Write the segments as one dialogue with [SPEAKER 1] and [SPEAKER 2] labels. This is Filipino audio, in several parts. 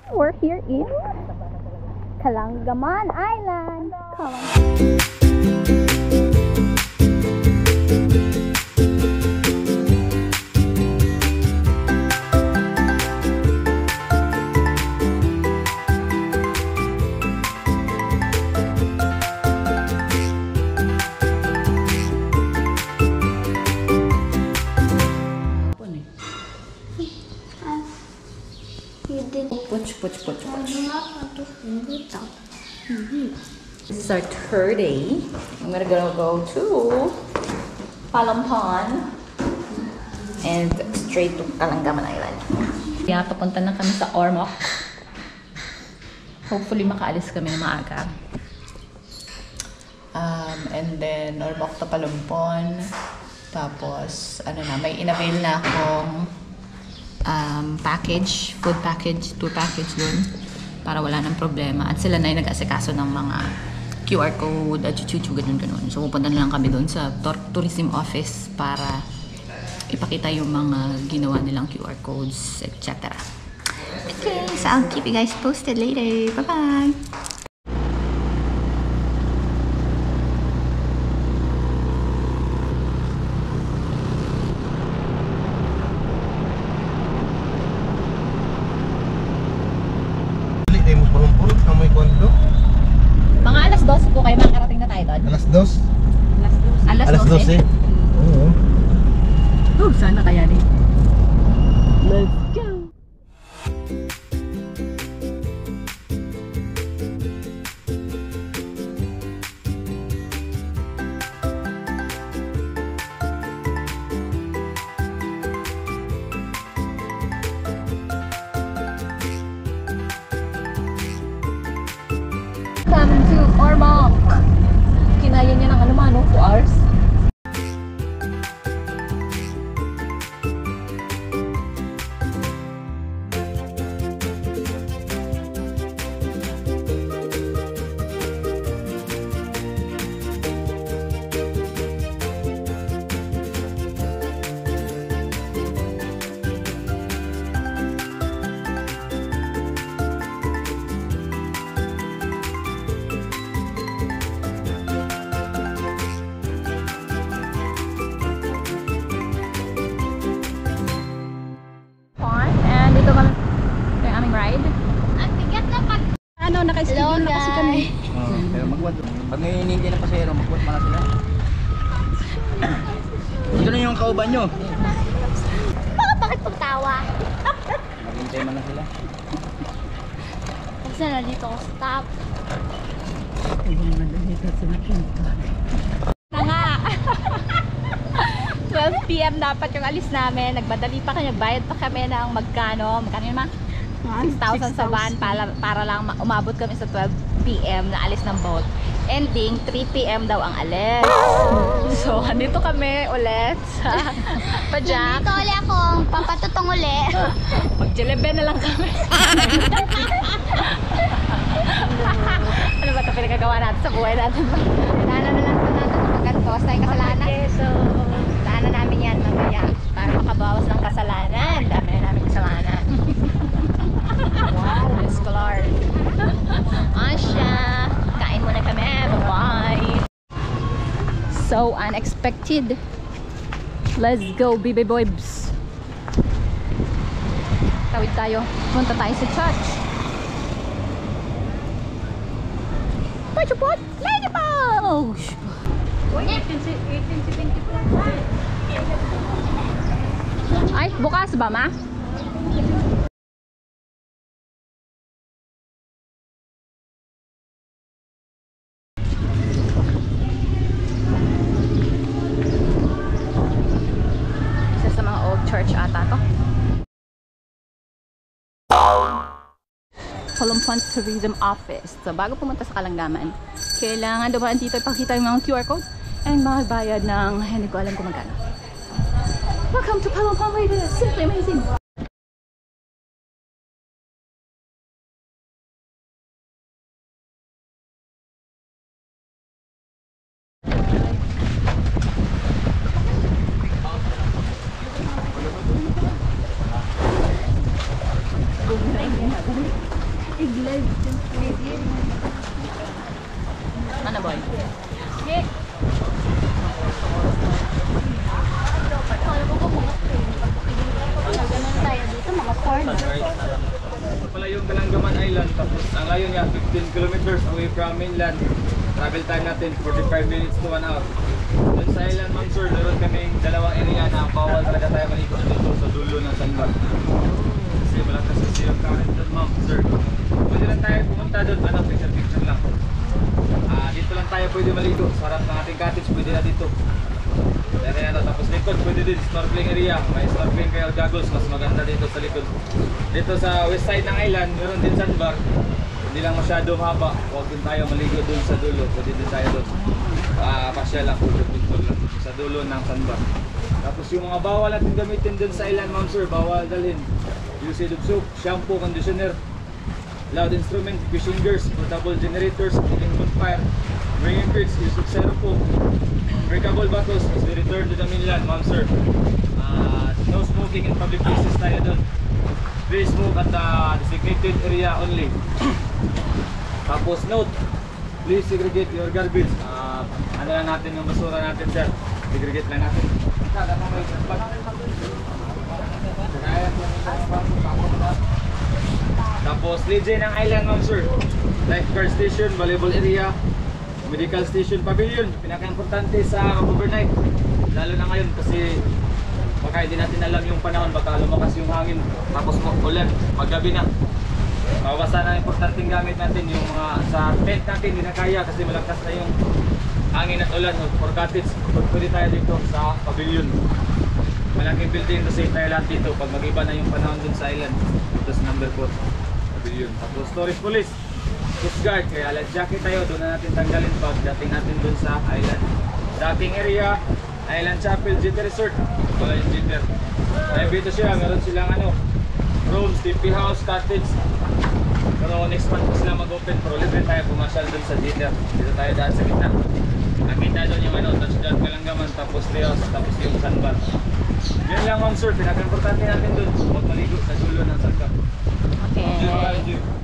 [SPEAKER 1] We're here in Kalangaman Island. Kalangaman.
[SPEAKER 2] This is our third day. I'm gonna go to Palampon and straight to Kalangaman Island. Kaya papunta na kami sa Ormoc. Hopefully makaalis kami na maaga. And then Ormoc to Palampon. Tapos ano na, may in-avail na akong package, food package, tour package dun para wala nang problema. At sila na yung nag-asikaso ng mga QR code at chuchu, ganun. So pupunta na lang kami dun sa tourism office para ipakita yung mga ginawa nilang QR codes, etc. Okay, so I'll keep you guys posted later. Bye-bye! Mga alas 12 po kayo makarating na tayo doon?
[SPEAKER 3] Alas 2?
[SPEAKER 2] Alas 12?
[SPEAKER 3] Oo.
[SPEAKER 2] Oh, sana kaya rin. Let's go! Come to Ormoc. Kinaya niya ng 2 hours. Ano, naka-schedule na kasi kami.
[SPEAKER 3] Pero magwat. Pag may hinihintay na pasahero, magwat mo na sila. Ito na yung kauban nyo.
[SPEAKER 1] Bakit pagtawa?
[SPEAKER 3] Maghintay mo na sila.
[SPEAKER 1] Kasi nandito ako sa top. Na nga. 12 PM dapat yung alis namin. Nagmadali pa kami, nagbayad pa kami ng magkano yun ma? 6,000 sa van para lang umabot kami sa 12 PM na alis ng boat. Ending 3 PM daw ang alis. So, andito kami ulit sa Pajak.
[SPEAKER 4] Dito ulit ako, papatutong ulit.
[SPEAKER 1] Mag-jelebe na lang kami. Ano ba ito pinagagawa natin sa buhay natin? Daanan na lang ito natin sa pagkantos tayong kasalanan. So, daanan namin yan mamaya para makabawas ng kasalanan. Dami na namin kasalanan. Wow, Miss Clark. Asya, kain muna kami. Bye-bye. So unexpected. Let's go, baby boys. Tawid tayo. Punta tayo sa church. Pachupot! Ladybug! Ay, bukas ba, ma? Church ata to. Palampon Tourism Office. So bago pumunta sa Kalangaman, kailangan dumaan dito ipakita yung mga QR code and magbayad ng hindi ko alam kung magkano. Welcome to Palampon, ladies. Simply amazing.
[SPEAKER 2] Ano boy?
[SPEAKER 4] Ganun tayo dito, mga corn.
[SPEAKER 3] Pala yung Galanggaman Island, tapos ang layo niya 15 kilometers away from mainland. Travel time natin 45 minutes to 1 hour. Doon sa island, ma'am sir, meron kaming dalawang area na bawal talaga tayo malikot dito sa dulo ng sandbar. Kasi malakas kasi yung current doon, ma'am sir. Pwede lang tayo pumunta doon, picture lang. Dito lang tayo pwede maligo. Sa harap ng ating cottage, pwede na dito. Tapos likod, pwede din snorkeling area. May snorkeling kayo goggles, mas maganda dito sa likod. Dito sa west side ng island, meron din sandbar. Hindi lang masyado mahaba. Huwag din tayo maligo dun sa dulo. Pwede din tayo dun. Pasya lang, picture lang sa dulo ng sandbar. Tapos yung mga bawal natin gamitin dun sa island, ma'am sir, bawal dalhin. Usage of soap, shampoo, conditioner, loud instrument, fishing gears, portable generators, cooking bonfire, bringing pits, use of styrofoam, breakable bottles is returned to the mainland, ma'am sir. No smoking in public places tayo doon. Please smoke at the designated area only. Tapos note, please segregate your garbage. Ano lang natin yung basura natin, sir. Segregate lang natin. Tapos legend ng island, ma'am sir. Lifeguard station, volleyball area, medical station, pavilion. Pinaka-importante sa overnight. Lalo na ngayon kasi baka hindi natin alam yung panahon, baka lumakas yung hangin tapos ulan, maggabi na. Bawasan ang importanteng gamit natin yung mga sa tent natin, hindi na kaya kasi malakas na yung hangin at ulan. For cottage, pwede tayo dito sa pavilion. Malaking building kasi tayo lahat dito pag mag-iba na yung panahon dun sa island. Ito sa number 4, pavilion. Tapos storage police, Coast Guard, kaya light jacket tayo, doon na natin tanggalin pag dating natin dun sa island. Docking area, Island Chapel, GT Resort. Wala yung GT. Private siya, meron silang rooms, TP house, cottage. Pero next month po sila mag-open, pero libre tayo pumasyal dun sa GT. Dito tayo daan sa gitna. Nakita doon yung touchdown Galanggaman, tapos Rios, tapos yung sandbar. Yun lang, ma'am sir, pinaka-importante natin dun, huwag maligo sa dulo ng sandbar.
[SPEAKER 2] Okay.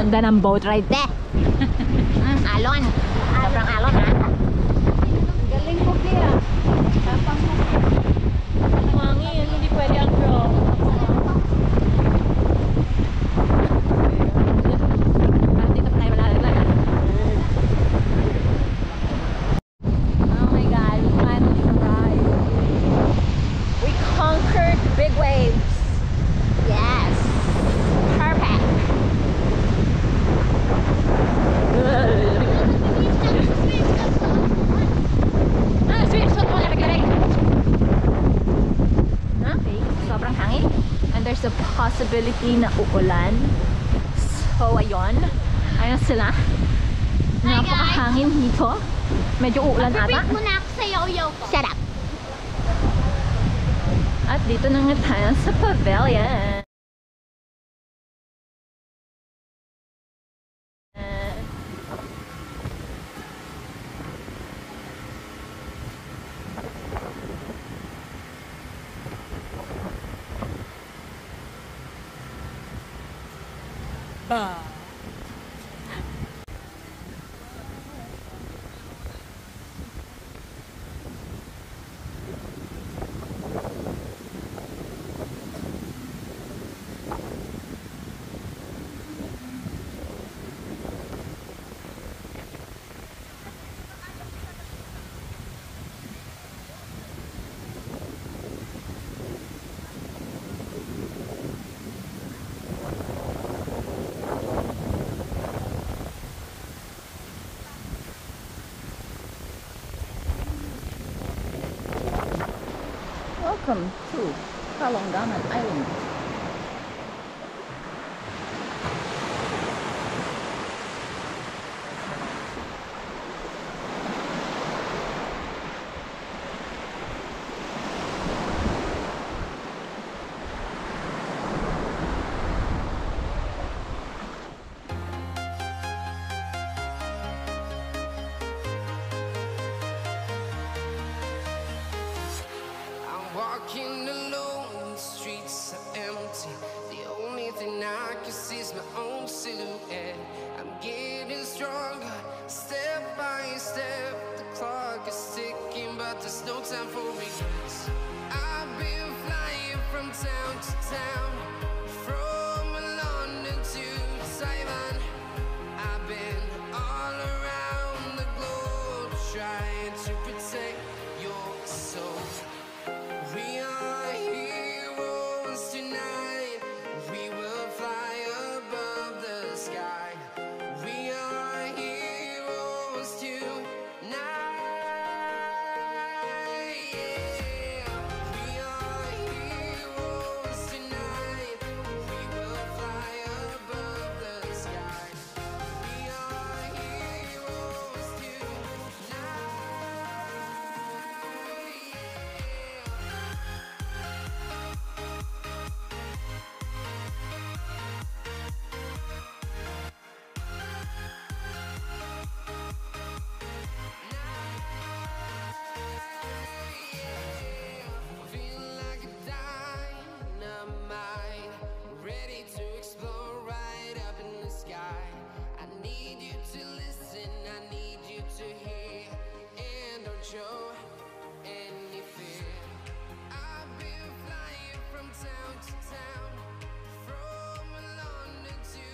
[SPEAKER 1] ganda ng boat ride, te. Alon. Sobrang alon, ha?
[SPEAKER 4] Galing mo, Bea. Tapang mo.
[SPEAKER 1] Hangin, hindi pwede ang drone. Dito pa tayo malalaglag. Oh my God, we finally arrived. We conquered big waves. Yes. Perfect. Sobrang hangin. And there's a possibility na uulan. So, ayun. Ayun sila. Napakahangin dito. Medyo uulan ata.
[SPEAKER 4] Break muna ako sa yaw-yaw ko.
[SPEAKER 1] Shut up! At dito na nga tayo sa pavilion. Welcome to Kalonganan Island.
[SPEAKER 5] Walking alone, the streets are empty. The only thing I can see is my own silhouette. I'm getting stronger, step by step. The clock is ticking, but there's no time for regrets. I've been flying from town to town, from London to Taiwan. I've been all around the globe, trying to protect your soul. We are heroes tonight. We will fly above the sky. We are heroes tonight. Yeah. We are heroes tonight. We will fly above the sky. We are heroes tonight. Feel like a dynamite, ready to explode right up in the sky. I need you to listen, I need you to hear, and don't show any fear. I've been flying from town to town, from London to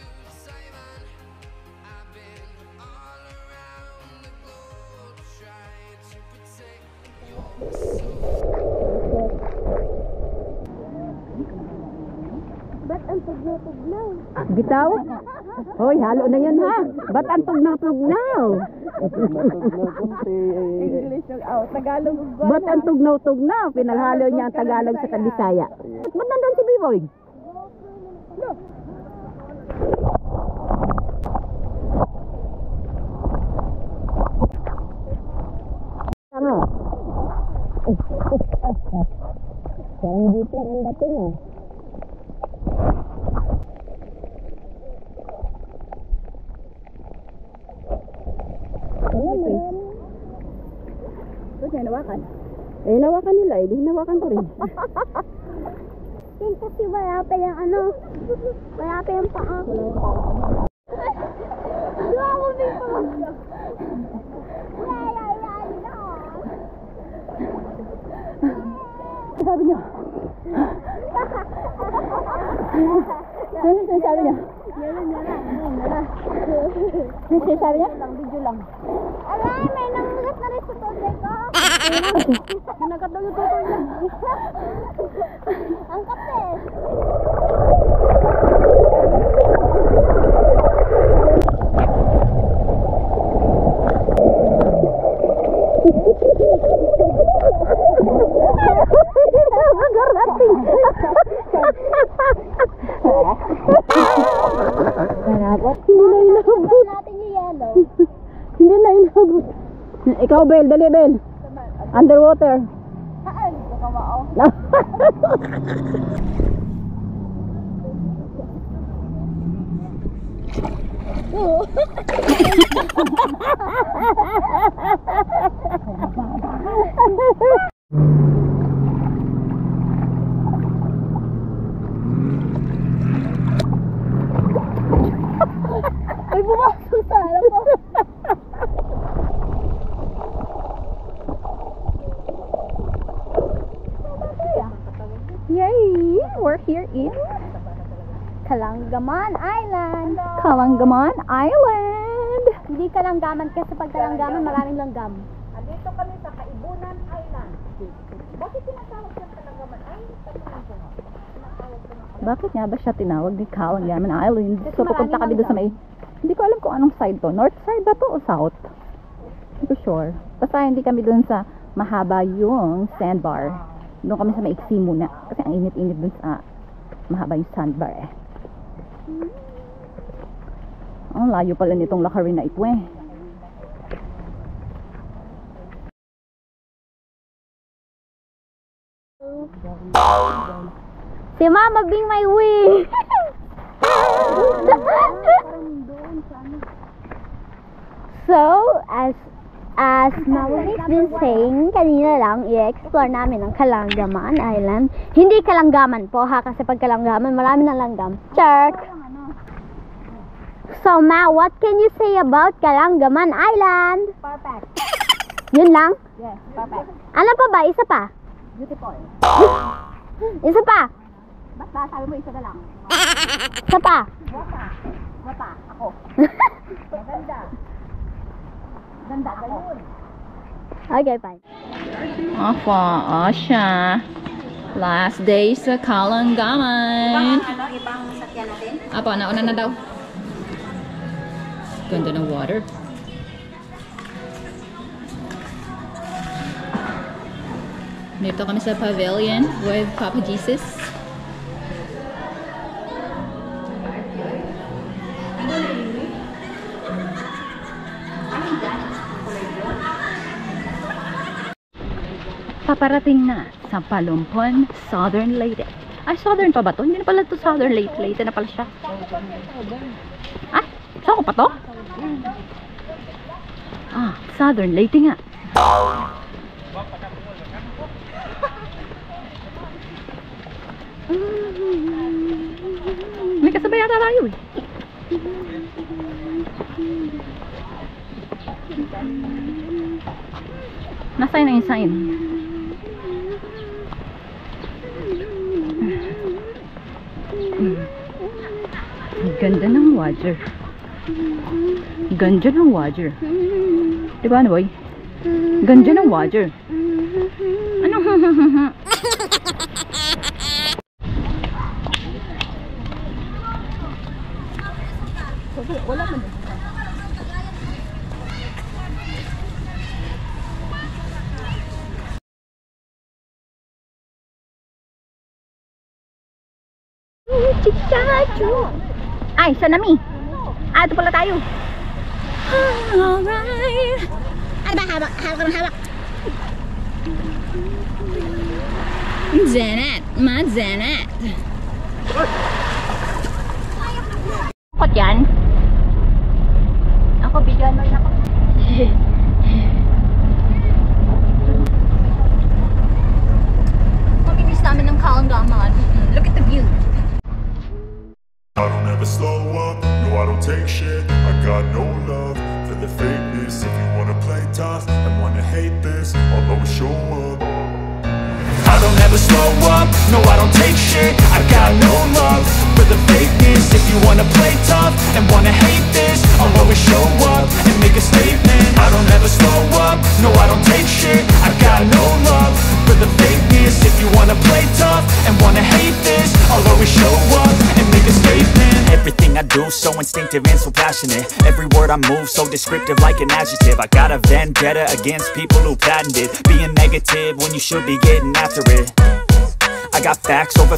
[SPEAKER 5] Taiwan. I've been all around the globe, trying to protect your soul.
[SPEAKER 4] Ba't ang tugnaw-tugnaw?
[SPEAKER 6] Bitaw? Hoy, halo na yan ha. Ba't ang tugnaw-tugnaw?
[SPEAKER 4] English yung Tagalog.
[SPEAKER 6] Ba't ang tugnaw-tugnaw? Pinaghalo niya ang Tagalog sa Kabisaya. Ba't nandun si B-Boy? Ano? Parang dito ang dating ah.
[SPEAKER 4] Ito siya nawakan.
[SPEAKER 6] Eh, hinawakan nila eh. Di hinawakan ko rin.
[SPEAKER 4] Kasi wala pa yung ano. Wala pa yung paa.
[SPEAKER 6] Sabi niyo. Ano sinasabi niyo? Ano sinasabi niyo? Video lang.
[SPEAKER 4] Alay, may nangulat na rin sa tuloy ko.
[SPEAKER 6] Nanagat daw yung tutoy niya.
[SPEAKER 4] Ang kapes.
[SPEAKER 6] Hindi na inabot.
[SPEAKER 4] Natin yung yellow.
[SPEAKER 6] Hindi na inabot. Ikaw, Bel. Dali, Bel. Underwater.
[SPEAKER 4] Saan? Baka mao.
[SPEAKER 6] Ay, pumasok sa alam ko. Yay! We're here in
[SPEAKER 4] Kalanggaman Island.
[SPEAKER 6] Kalanggaman Island.
[SPEAKER 4] Hindi kalanggaman kasi pag kalanggaman maraming langgam.
[SPEAKER 1] Andito kami sa Kaibunan Island. Bakit tinatawag siya Kalanggaman Island?
[SPEAKER 6] Bakit nga ba siya tinawag ni Kalanggaman Island? So pupunta kami doon sa may... Hindi ko alam kung anong side to. North side ba to o south? Hindi ko sure. Basta hindi kami doon sa mahaba yung sandbar. Doon kami sa maiksi muna. Kasi ang init-init doon sa mahaba yung sandbar eh. Ang layo pala nitong lakarin na ito eh.
[SPEAKER 4] Si Mama being my wing. So, as Mama's been saying, kanina lang, i-explore namin ang Kalanggaman Island. Hindi Kalanggaman po ha, kasi pag Kalanggaman, marami ng langgam. Check! So, Ma, what can you say about Kalanggaman Island?
[SPEAKER 1] Perfect.
[SPEAKER 4] Yun lang?
[SPEAKER 1] Yes, perfect.
[SPEAKER 4] Ano pa ba? Isa pa?
[SPEAKER 1] Beautiful.
[SPEAKER 4] Isa pa?
[SPEAKER 1] Basta sabi mo isa na lang.
[SPEAKER 4] Isa pa?
[SPEAKER 1] Mata, ako. Maganda. Ganda, ganun.
[SPEAKER 4] Okay, fine.
[SPEAKER 2] Opo, siya. Last day sa Kalanggaman.
[SPEAKER 1] Ibang sakyan natin?
[SPEAKER 2] Apo, nauna na daw. Ganda ng water. Dito kami sa pavilion with Papa Jesus. Paparating na sa Palumpon, Southern Leyte. Ay, Southern pa ba to? Hindi na pala to Southern Leyte. Leyte na pala siya. Ah, saan ko pa to? Ah, Southern Leyte nga. May kasabay yata tayo eh. Nasaan na yung sign? Ganda ng water. Ganda ng water. Diba ano boy? Ganda ng water. Ano? Wala man. Ay, sanami. Ah, ito pala tayo. Alright.
[SPEAKER 4] Ano ba? Hawak ka ng hawak.
[SPEAKER 2] Janet, ma Janet. Kot yan?
[SPEAKER 4] Ako, bigyan mo na ako.
[SPEAKER 2] Pag-inis namin ng Kalanggaman. Look at the view.
[SPEAKER 7] I don't ever slow up, no I don't take shit hate this, I'll always show up.
[SPEAKER 8] I don't ever slow up, no I don't take shit. I got no love for the fakeness. If you wanna play tough and wanna hate this, I'll always show up and make a statement. I don't ever slow up, no I don't take shit. I got no love for the fakeness. If you wanna play tough and wanna hate this, I'll always show up and make a statement.
[SPEAKER 9] Everything I do so instinctive and so passionate. Every word I move so descriptive like an adjective. I got a vendetta against people who patented being negative when you should be getting after it. I got facts over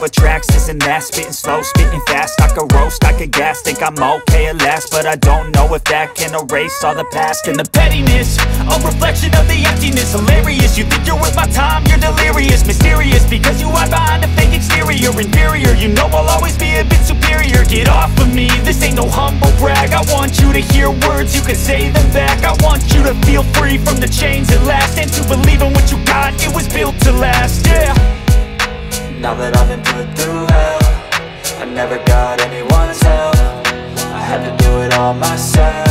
[SPEAKER 9] tracks, this and that. Spitting slow, spitting fast. I could roast, I could gas. Think I'm okay at last, but I don't know if that can erase all the past.
[SPEAKER 8] And the pettiness, a reflection of the emptiness. Hilarious, you think you're worth my time, you're delirious. Mysterious, because you hide behind a fake exterior. Inferior, you know I'll always be a bit superior. Get off of me, this ain't no humble brag. I want you to hear words, you can say them back. I want you to feel free from the chains at last, and to believe in what you got, it was built to last, yeah.
[SPEAKER 9] Now that I've been put through hell, I never got anyone's help. I had to do it all myself.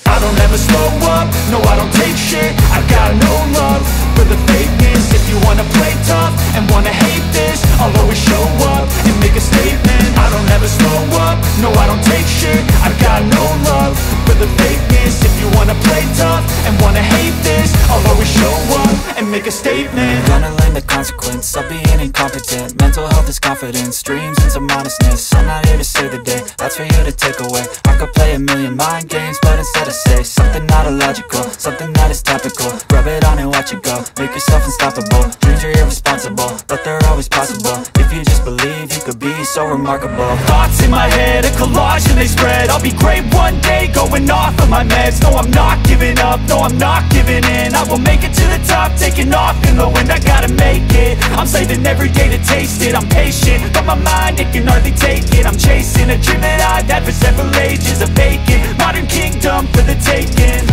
[SPEAKER 8] I don't ever slow up, no I don't take shit. I got no love for the fakeness. If you wanna play tough and wanna hate this, I'll always show up and make a statement. I don't ever slow up, no I don't take shit. I got no love for the fakeness. If you wanna play tough and wanna hate this, I'll always show up and make a statement.
[SPEAKER 9] Gonna learn the consequence of being incompetent. Mental health is confidence, dreams and some honestness. I'm not here to save the day, that's for you to take away. I could play a million mind games, but instead I say something not illogical, something that is topical. Rub it on and watch it go, make yourself unstoppable. Dreams are irresponsible, but they're always possible. If you just believe, you could be so remarkable.
[SPEAKER 8] Thoughts in my head, a collage and they spread. I'll be great one day, going off of my meds. No, I'm not giving up, no, I'm not giving in. I will make it to the top, taking off in the wind. I gotta make it, I'm saving every day to taste it. I'm patient, but my mind, it can hardly take it. I'm chasing a dream that I've had for several ages. A vacant, modern kingdom for the taking.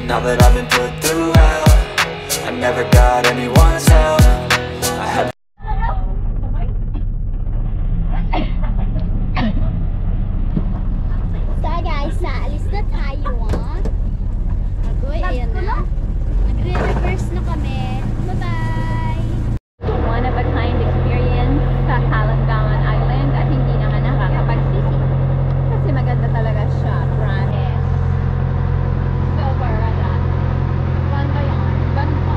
[SPEAKER 9] Now that I've been put through hell, I never got anyone's help. I had
[SPEAKER 4] So guys, naalis na tayo Agoy, ayan na. Nagre-reverse na kami. Bye-bye!
[SPEAKER 1] One of a kind experience sa Calangaman Island at hindi naman nakakapagsisi. Kasi maganda talaga siya, promise. Silver, banda yan. Banda.